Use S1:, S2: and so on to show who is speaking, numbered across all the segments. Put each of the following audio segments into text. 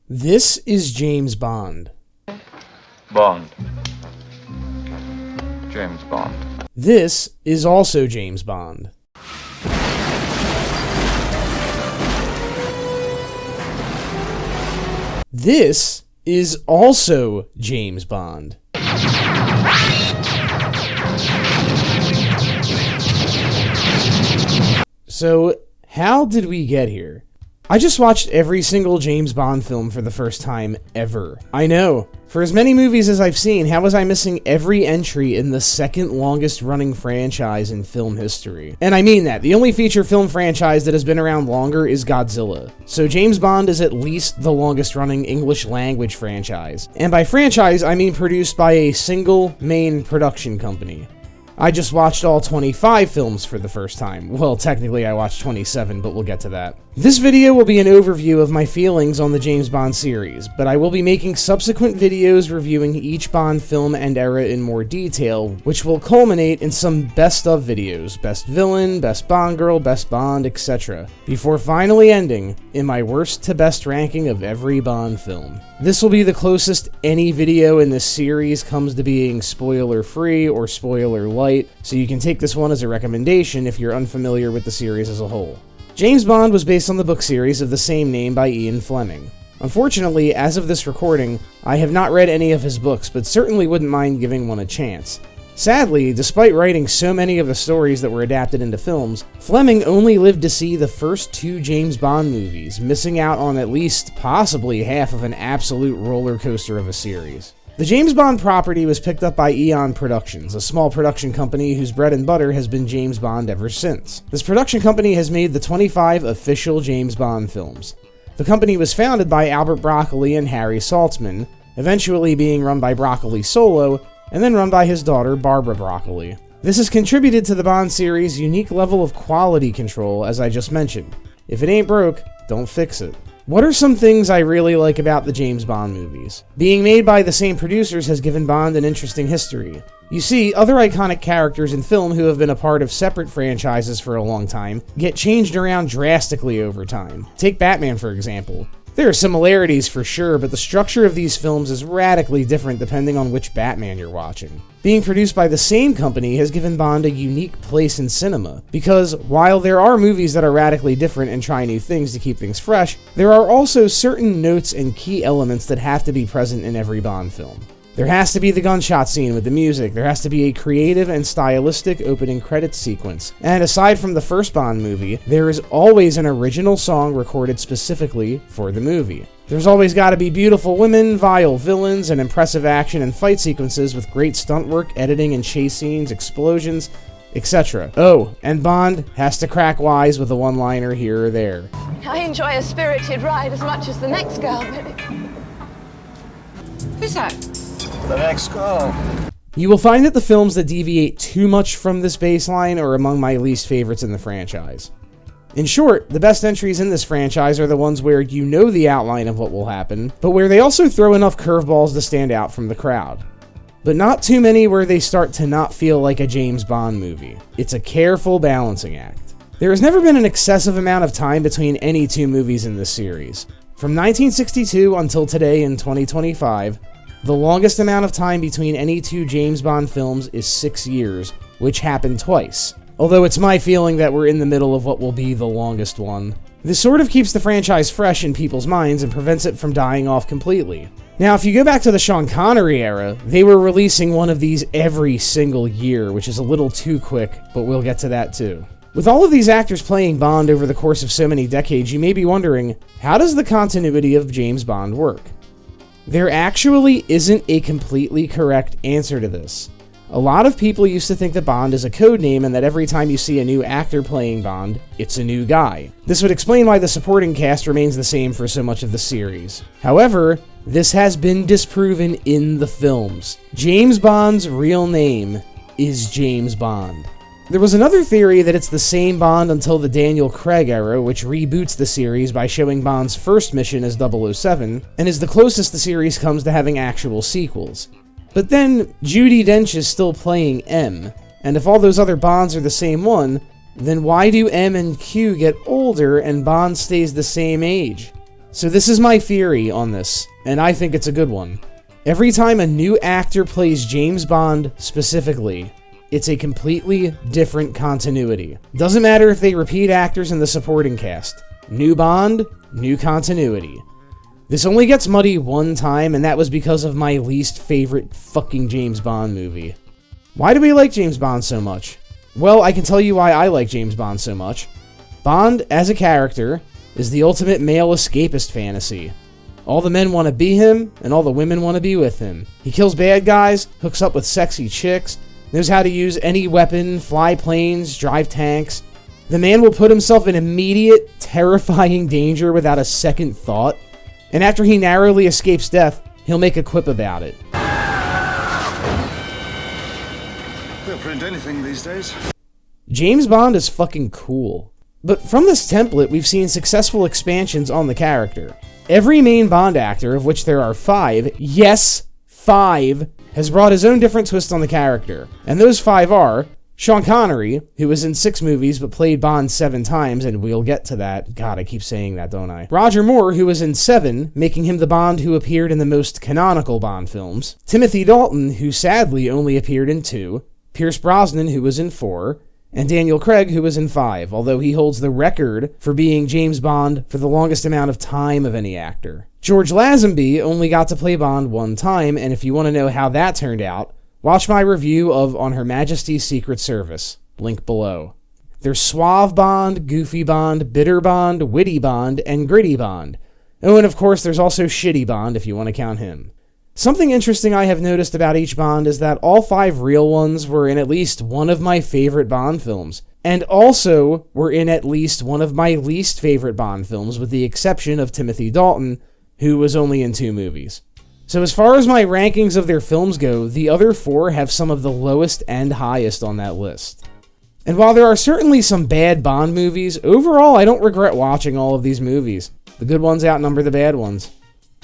S1: This is James Bond.
S2: Bond. James Bond.
S1: This is also James Bond. This is also James Bond. So, how did we get here? I just watched every single James Bond film for the first time ever. I know. For as many movies as I've seen, how was I missing every entry in the second longest running franchise in film history? And I mean that. The only feature film franchise that has been around longer is Godzilla. So James Bond is at least the longest running English language franchise. And by franchise, I mean produced by a single main production company. I just watched all 25 films for the first time. Well, technically I watched 27, but we'll get to that. This video will be an overview of my feelings on the James Bond series, but I will be making subsequent videos reviewing each Bond film and era in more detail, which will culminate in some best of videos, best villain, best Bond girl, best Bond, etc., before finally ending in my worst to best ranking of every Bond film. This will be the closest any video in this series comes to being spoiler-free or spoiler-light, so you can take this one as a recommendation if you're unfamiliar with the series as a whole. James Bond was based on the book series of the same name by Ian Fleming. Unfortunately, as of this recording, I have not read any of his books, but certainly wouldn't mind giving one a chance. Sadly, despite writing so many of the stories that were adapted into films, Fleming only lived to see the first two James Bond movies, missing out on at least possibly half of an absolute roller coaster of a series. The James Bond property was picked up by Eon Productions, a small production company whose bread and butter has been James Bond ever since. This production company has made the 25 official James Bond films. The company was founded by Albert Broccoli and Harry Saltzman, eventually being run by Broccoli solo, and then run by his daughter Barbara Broccoli. This has contributed to the Bond series' unique level of quality control, as I just mentioned. If it ain't broke, don't fix it. What are some things I really like about the James Bond movies? Being made by the same producers has given Bond an interesting history. You see, other iconic characters in film who have been a part of separate franchises for a long time get changed around drastically over time. Take Batman, for example. There are similarities for sure, but the structure of these films is radically different depending on which Batman you're watching. Being produced by the same company has given Bond a unique place in cinema, because while there are movies that are radically different and try new things to keep things fresh, there are also certain notes and key elements that have to be present in every Bond film. There has to be the gunshot scene with the music, there has to be a creative and stylistic opening credits sequence, and aside from the first Bond movie, there is always an original song recorded specifically for the movie. There's always got to be beautiful women, vile villains, and impressive action and fight sequences with great stunt work, editing and chase scenes, explosions, etc. Oh, and Bond has to crack wise with a one-liner here or there.
S3: I enjoy a spirited ride as much as the next girl. Who's that?
S2: The next girl.
S1: You will find that the films that deviate too much from this baseline are among my least favorites in the franchise. In short, the best entries in this franchise are the ones where you know the outline of what will happen, but where they also throw enough curveballs to stand out from the crowd. But not too many where they start to not feel like a James Bond movie. It's a careful balancing act. There has never been an excessive amount of time between any two movies in this series. From 1962 until today in 2025, the longest amount of time between any two James Bond films is 6 years, which happened twice. Although it's my feeling that we're in the middle of what will be the longest one. This sort of keeps the franchise fresh in people's minds and prevents it from dying off completely. Now, if you go back to the Sean Connery era, they were releasing one of these every single year, which is a little too quick, but we'll get to that too. With all of these actors playing Bond over the course of so many decades, you may be wondering, how does the continuity of James Bond work? There actually isn't a completely correct answer to this. A lot of people used to think that Bond is a code name and that every time you see a new actor playing Bond, it's a new guy. This would explain why the supporting cast remains the same for so much of the series. However, this has been disproven in the films. James Bond's real name is James Bond. There was another theory that it's the same Bond until the Daniel Craig era, which reboots the series by showing Bond's first mission as 007, and is the closest the series comes to having actual sequels. But then, Judi Dench is still playing M, and if all those other Bonds are the same one, then why do M and Q get older and Bond stays the same age? So this is my theory on this, and I think it's a good one. Every time a new actor plays James Bond specifically, it's a completely different continuity. Doesn't matter if they repeat actors in the supporting cast. New Bond, new continuity. This only gets muddy one time, and that was because of my least favorite fucking James Bond movie. Why do we like James Bond so much? Well, I can tell you why I like James Bond so much. Bond, as a character, is the ultimate male escapist fantasy. All the men want to be him, and all the women want to be with him. He kills bad guys, hooks up with sexy chicks, knows how to use any weapon, fly planes, drive tanks. The man will put himself in immediate, terrifying danger without a second thought, and after he narrowly escapes death, he'll make a quip about it.
S4: They'll print anything these days.
S1: James Bond is fucking cool. But from this template, we've seen successful expansions on the character. Every main Bond actor, of which there are 5, yes, 5, has brought his own different twist on the character. And those 5 are Sean Connery, who was in 6 movies but played Bond 7 times, and we'll get to that. God, I keep saying that, don't I? Roger Moore, who was in 7, making him the Bond who appeared in the most canonical Bond films. Timothy Dalton, who sadly only appeared in 2. Pierce Brosnan, who was in 4. And Daniel Craig, who was in 5, although he holds the record for being James Bond for the longest amount of time of any actor. George Lazenby only got to play Bond 1 time, and if you want to know how that turned out, watch my review of On Her Majesty's Secret Service. Link below. There's Suave Bond, Goofy Bond, Bitter Bond, Witty Bond, and Gritty Bond. Oh, and of course there's also Shitty Bond if you want to count him. Something interesting I have noticed about each Bond is that all 5 real ones were in at least one of my favorite Bond films, and also were in at least one of my least favorite Bond films, with the exception of Timothy Dalton, who was only in 2 movies. So as far as my rankings of their films go, the other 4 have some of the lowest and highest on that list. And while there are certainly some bad Bond movies, overall I don't regret watching all of these movies. The good ones outnumber the bad ones.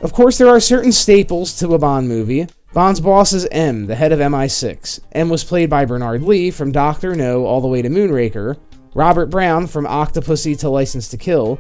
S1: Of course, there are certain staples to a Bond movie. Bond's boss is M, the head of MI6. M was played by Bernard Lee from Dr. No all the way to Moonraker, Robert Brown from Octopussy to License to Kill,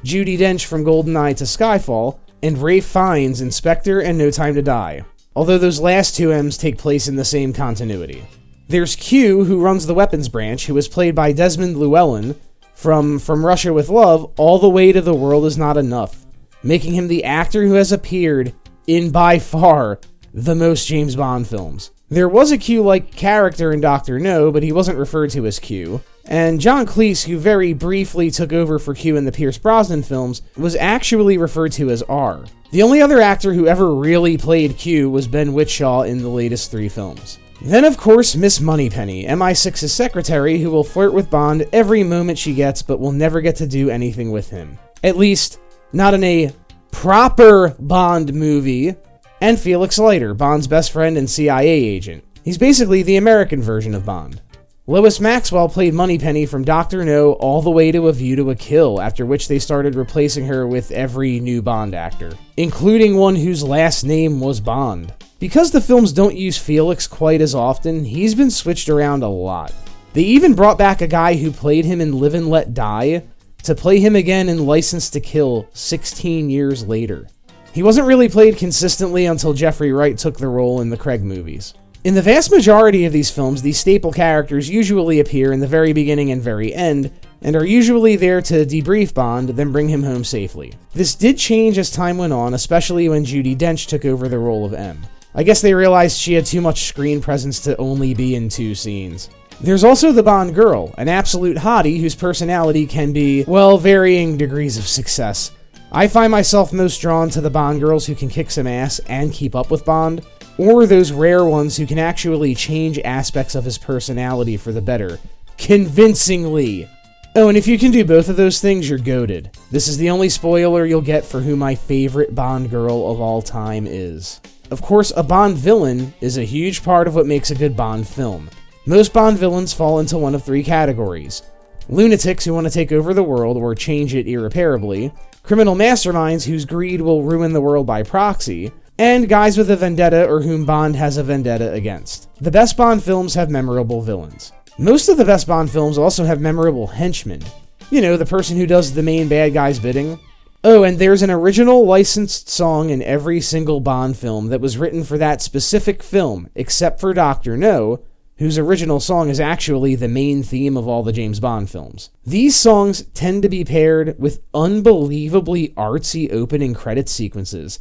S1: Judi Dench from GoldenEye to Skyfall, and Ralph Fiennes, Inspector and No Time to Die, although those last 2 M's take place in the same continuity. There's Q, who runs the weapons branch, who was played by Desmond Llewellyn from Russia with Love all the way to The World Is Not Enough, making him the actor who has appeared in, by far, the most James Bond films. There was a Q-like character in Dr. No, but he wasn't referred to as Q. And John Cleese, who very briefly took over for Q in the Pierce Brosnan films, was actually referred to as R. The only other actor who ever really played Q was Ben Whishaw in the latest 3 films. Then, of course, Miss Moneypenny, MI6's secretary, who will flirt with Bond every moment she gets, but will never get to do anything with him. At least, not in a proper Bond movie. And Felix Leiter, Bond's best friend and CIA agent. He's basically the American version of Bond. Lois Maxwell played Moneypenny from Dr. No all the way to A View to a Kill, after which they started replacing her with every new Bond actor, including one whose last name was Bond. Because the films don't use Felix quite as often, he's been switched around a lot. They even brought back a guy who played him in Live and Let Die to play him again in License to Kill 16 years later. He wasn't really played consistently until Jeffrey Wright took the role in the Craig movies. In the vast majority of these films, these staple characters usually appear in the very beginning and very end, and are usually there to debrief Bond, then bring him home safely. This did change as time went on, especially when Judi Dench took over the role of M. I guess they realized she had too much screen presence to only be in 2 scenes. There's also the Bond girl, an absolute hottie whose personality can be, well, varying degrees of success. I find myself most drawn to the Bond girls who can kick some ass and keep up with Bond, or those rare ones who can actually change aspects of his personality for the better, convincingly. Oh, and if you can do both of those things, you're goated. This is the only spoiler you'll get for who my favorite Bond girl of all time is. Of course, a Bond villain is a huge part of what makes a good Bond film. Most Bond villains fall into one of 3 categories: lunatics who want to take over the world or change it irreparably, criminal masterminds whose greed will ruin the world by proxy, and guys with a vendetta or whom Bond has a vendetta against. The best Bond films have memorable villains. Most of the best Bond films also have memorable henchmen. You know, the person who does the main bad guy's bidding. Oh, and there's an original licensed song in every single Bond film that was written for that specific film, except for Dr. No, whose original song is actually the main theme of all the James Bond films. These songs tend to be paired with unbelievably artsy opening credit sequences,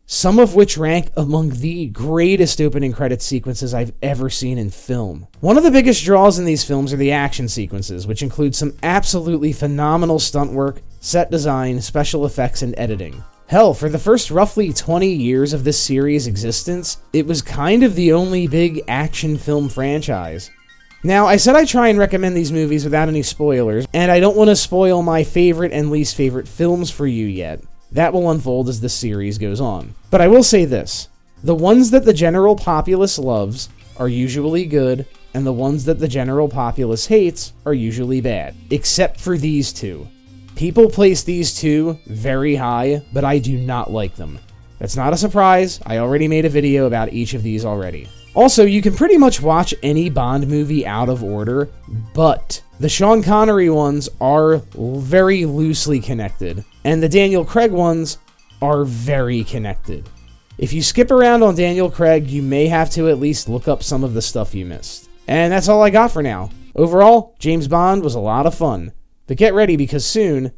S1: some of which rank among the greatest opening credit sequences I've ever seen in film. One of the biggest draws in these films are the action sequences, which include some absolutely phenomenal stunt work, set design, special effects, and editing. Hell, for the first roughly 20 years of this series' existence, it was kind of the only big action film franchise. Now, I said I'd try and recommend these movies without any spoilers, and I don't want to spoil my favorite and least favorite films for you yet. That will unfold as the series goes on. But I will say this. The ones that the general populace loves are usually good, and the ones that the general populace hates are usually bad. Except for these two. People place these two very high, but I do not like them. That's not a surprise. I already made a video about each of these already. Also, you can pretty much watch any Bond movie out of order, but the Sean Connery ones are very loosely connected, and the Daniel Craig ones are very connected. If you skip around on Daniel Craig, you may have to at least look up some of the stuff you missed. And that's all I got for now. Overall, James Bond was a lot of fun. But get ready, because soon,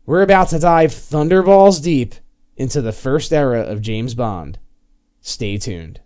S1: we're about to dive thunderballs deep into the first era of James Bond. Stay tuned.